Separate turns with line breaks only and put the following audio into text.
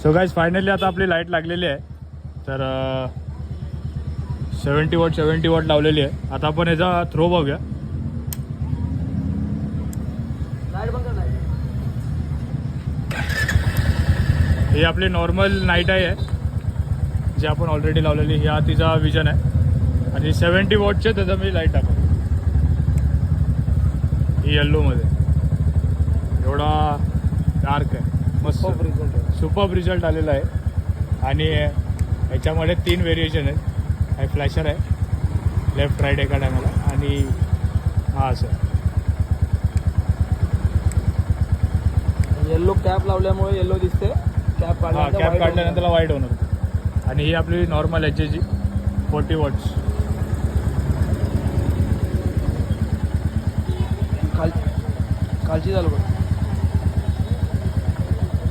So guys finally आता आपली light लागलेली आहे. तर 70 वॉट लावलेली आहे. आता आपण याचा थ्रो बघूया. ही आपली नॉर्मल नाईट आहे जी आपण ऑलरेडी लावलेली. ही तिचा विजन आहे आणि 70 वॉटचे त्याचा मी लाईट टाकतो. ही येल्लोमध्ये एवढा डार्क आहे. मस्त सुपर रिझल्ट आलेला आहे. आणि याच्यामध्ये 3 व्हेरिएशन आहेत. हा फ्लॅशर आहे, लेफ्ट राईट एका टायमाला, आणि हा असं
येल्लो कॅप लावल्यामुळे येल्लो दिसते. कॅप
काढल्यानंतर व्हाईट होणार. आणि ही आपली नॉर्मल HJची 40 वॉट्स.
खालची चालू